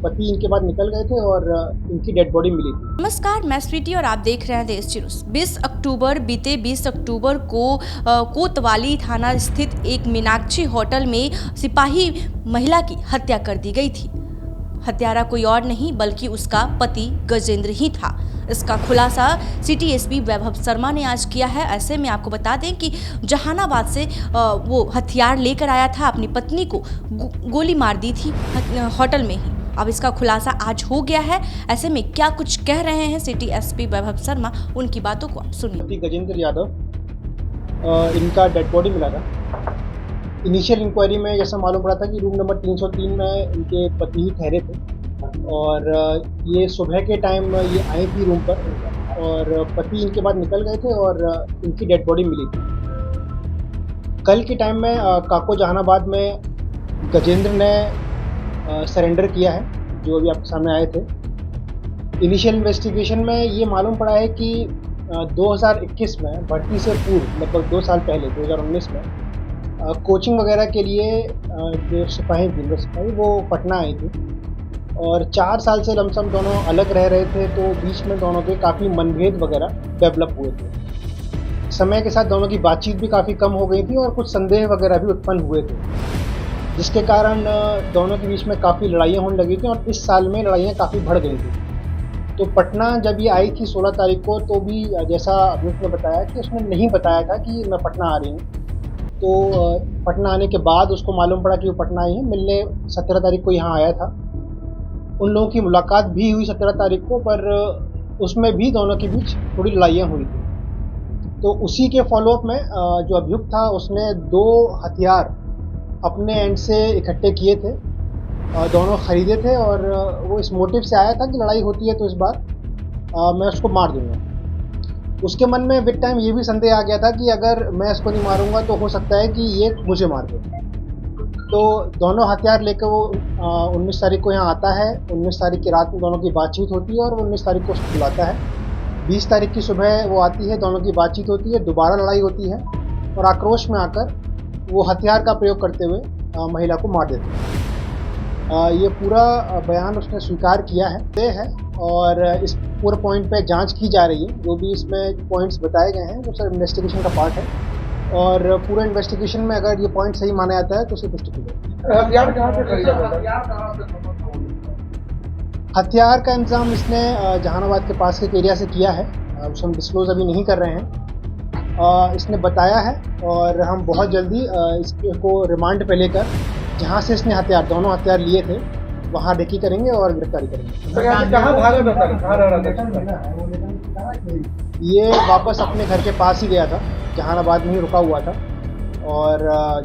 पति इनके बाद निकल गए थे और इनकी डेड बॉडी मिली थी। नमस्कार, मैं स्वीटी और आप देख रहे हैं देश न्यूज़। 20 अक्टूबर को कोतवाली थाना स्थित एक मीनाक्षी होटल में सिपाही महिला की हत्या कर दी गई थी। हत्यारा कोई और नहीं बल्कि उसका पति गजेंद्र ही था। इसका खुलासा सिटी एसपी वैभव शर्मा ने आज किया है। ऐसे में आपको बता दें कि जहानाबाद से वो हथियार लेकर आया था, अपनी पत्नी को गोली मार दी थी होटल में ही। अब इसका खुलासा आज हो गया है। ऐसे में क्या कुछ कह रहे हैं सिटी एसपी वैभव शर्मा, उनकी बातों को आप सुनिए। पति गजेंद्र यादव, इनका डेड बॉडी मिला था। इनिशियल इंक्वायरी में जैसा मालूम पड़ा था कि रूम नंबर 303 में इनके पति ही ठहरे थे और ये सुबह के टाइम ये आई थी रूम पर और पति इनके बाद निकल गए थे और इनकी डेड बॉडी मिली थी। कल के टाइम में काको जहानाबाद में गजेंद्र ने सरेंडर किया है, जो अभी आपके सामने आए थे। इनिशियल इन्वेस्टिगेशन में ये मालूम पड़ा है कि 2021 में भर्ती से पूर्व लगभग 2 साल पहले 2019 में कोचिंग वगैरह के लिए जो सिपाही वो पटना आई थी और 4 साल से लमसम दोनों अलग रह रहे थे, तो बीच में दोनों के काफ़ी मनभेद वगैरह डेवलप हुए थे। समय के साथ दोनों की बातचीत भी काफ़ी कम हो गई थी और कुछ संदेह वगैरह भी उत्पन्न हुए थे, जिसके कारण दोनों के बीच में काफ़ी लड़ाइयाँ होने लगी थी और इस साल में लड़ाइयाँ काफ़ी बढ़ गई थी। तो पटना जब ये आई थी 16 तारीख को, तो भी जैसा अभियुक्त ने बताया कि उसने नहीं बताया था कि मैं पटना आ रही हूँ। तो पटना आने के बाद उसको मालूम पड़ा कि वो पटना आई है। मिलने 17 तारीख को यहाँ आया था। उन लोगों की मुलाकात भी हुई 17 तारीख को, पर उसमें भी दोनों के बीच थोड़ी लड़ाइयाँ हुई थी। तो उसी के फॉलोअप में जो अभियुक्त था उसने 2 हथियार अपने एंड से इकट्ठे किए थे, दोनों ख़रीदे थे और वो इस मोटिव से आया था कि लड़ाई होती है तो इस बार मैं उसको मार दूँगा। उसके मन में विद टाइम ये भी संदेह आ गया था कि अगर मैं इसको नहीं मारूंगा तो हो सकता है कि ये मुझे मार दे। तो दोनों हथियार लेकर वो 19 तारीख को यहाँ आता है। 19 तारीख की रात में दोनों की बातचीत होती है और वो 19 तारीख को उसको बुलाता है। 20 तारीख की सुबह वो आती है, दोनों की बातचीत होती है, दोबारा लड़ाई होती है और आक्रोश में आकर वो हथियार का प्रयोग करते हुए महिला को मार देते हैं। ये पूरा बयान उसने स्वीकार किया है और इस पूरे पॉइंट पे जांच की जा रही है। जो भी इसमें पॉइंट्स बताए गए हैं वो सब इन्वेस्टिगेशन का पार्ट है और पूरे इन्वेस्टिगेशन में अगर ये पॉइंट सही माना जाता है तो उसे पुष्टि की जाएगी। हथियार का इंतजाम इसने जहानाबाद के पास के एरिया से किया है, उसे हम डिस्क्लोज अभी नहीं कर रहे हैं। इसने बताया है और हम बहुत जल्दी इसको रिमांड पे लेकर जहाँ से इसने दोनों हथियार लिए थे वहाँ रेकी करेंगे और गिरफ्तारी करेंगे। ये वापस अपने घर के पास ही गया था, जहानाबाद में ही रुका हुआ था और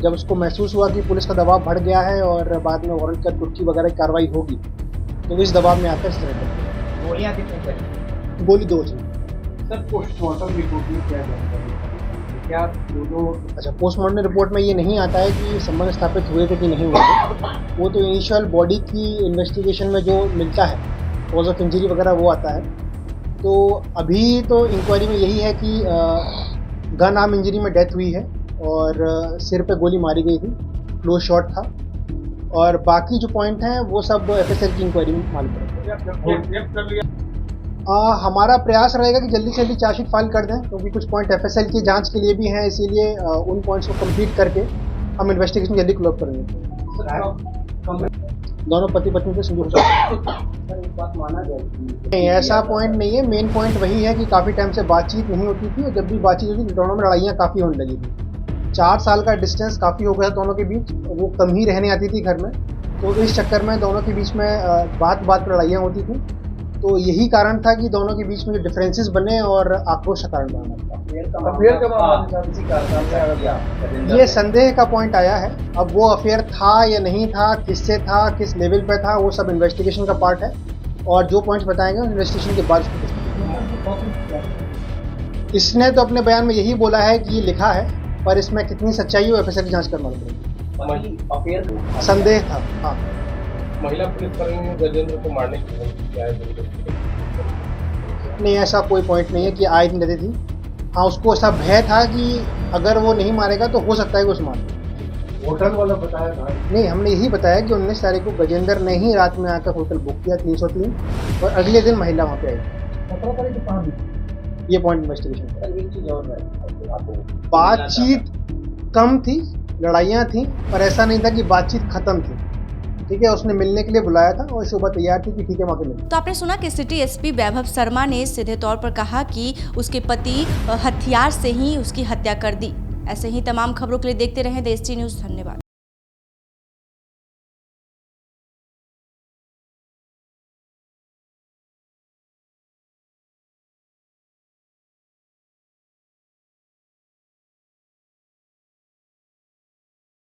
जब उसको महसूस हुआ कि पुलिस का दबाव बढ़ गया है और बाद में वारंट का कुर्की वगैरह की कार्रवाई होगी, तो इस दबाव में आकर सरेंडर। गोलियां कितनी? गोली 2 थी। सर, पोस्टमार्टम रिपोर्ट में क्या जानकारी है? क्या अच्छा, पोस्टमार्टम रिपोर्ट में ये नहीं आता है कि संबंध स्थापित हुए थे कि नहीं हुए थे। वो तो इनिशियल बॉडी की इन्वेस्टिगेशन में जो मिलता है, कॉज ऑफ इंजरी वगैरह, वो आता है। तो अभी तो इंक्वायरी में यही है कि गन आर्म इंजरी में डेथ हुई है और सिर पे गोली मारी गई थी, क्लोज शॉट था और बाकी जो पॉइंट हैं वो सब एफएसएल की इंक्वायरी में मालूम पड़ेगा। हमारा प्रयास रहेगा कि जल्दी से जल्दी चार्जशीट फाइल कर दें, क्योंकि कुछ पॉइंट एफएसएल की जांच के लिए भी हैं, इसीलिए उन पॉइंट्स को कंप्लीट करके हम इन्वेस्टिगेशन जल्दी क्लोज करेंगे। दोनों पति पत्नी से संजोग नहीं, ऐसा पॉइंट नहीं है। मेन पॉइंट वही है कि काफ़ी टाइम से बातचीत नहीं होती थी और जब भी बातचीत होती थी दोनों में लड़ाइयाँ काफ़ी होने लगी थी। 4 साल का डिस्टेंस काफ़ी हो गया दोनों के बीच, वो कम ही रहने आती थी घर में, तो इस चक्कर में दोनों के बीच में बात पर लड़ाइयाँ होती थी। तो यही कारण था कि दोनों के बीच में जो डिफरेंसेस बने और आक्रोश का कारण बना था। ये संदेह का पॉइंट आया है। अब वो अफेयर था या नहीं था, किससे था, किस लेवल पे था, वो सब इन्वेस्टिगेशन का पार्ट है और जो पॉइंट्स बताएंगे इन्वेस्टिगेशन के बाद इसने तो अपने बयान में यही बोला है कि ये लिखा है, पर इसमें कितनी सच्चाई हो एफएसएल की जांच करना पड़ेगी। संदेह था। हाँ, महिला पुलिसकर्मी ने गजेंद्र को मारने की क्या है? नहीं, ऐसा कोई पॉइंट नहीं है कि आए दिन रहती थी। हाँ, उसको ऐसा भय था कि अगर वो नहीं मारेगा तो हो सकता है कि उसे मार दे। होटल वाला बताया था। नहीं, हमने यही बताया कि 19 तारीख को गजेंद्र ने ही रात में आकर होटल बुक किया 303 और अगले दिन महिला वहाँ पे आई। 17 तारीख को कहाँ मिली? ये पॉइंट इन्वेस्टिगेशन का है। एक चीज और है, आपको बातचीत कम थी, लड़ाइयाँ थी, पर ऐसा नहीं था कि बातचीत खत्म थी। ठीक है, उसने मिलने के लिए बुलाया था और शोभा तैयार थी कि ठीक है वहाँ पे मिलते। तो आपने सुना कि सिटी एसपी वैभव शर्मा ने सीधे तौर पर कहा कि उसके पति हथियार से ही उसकी हत्या कर दी। ऐसे ही तमाम खबरों के लिए देखते रहें देश टी न्यूज़। धन्यवाद।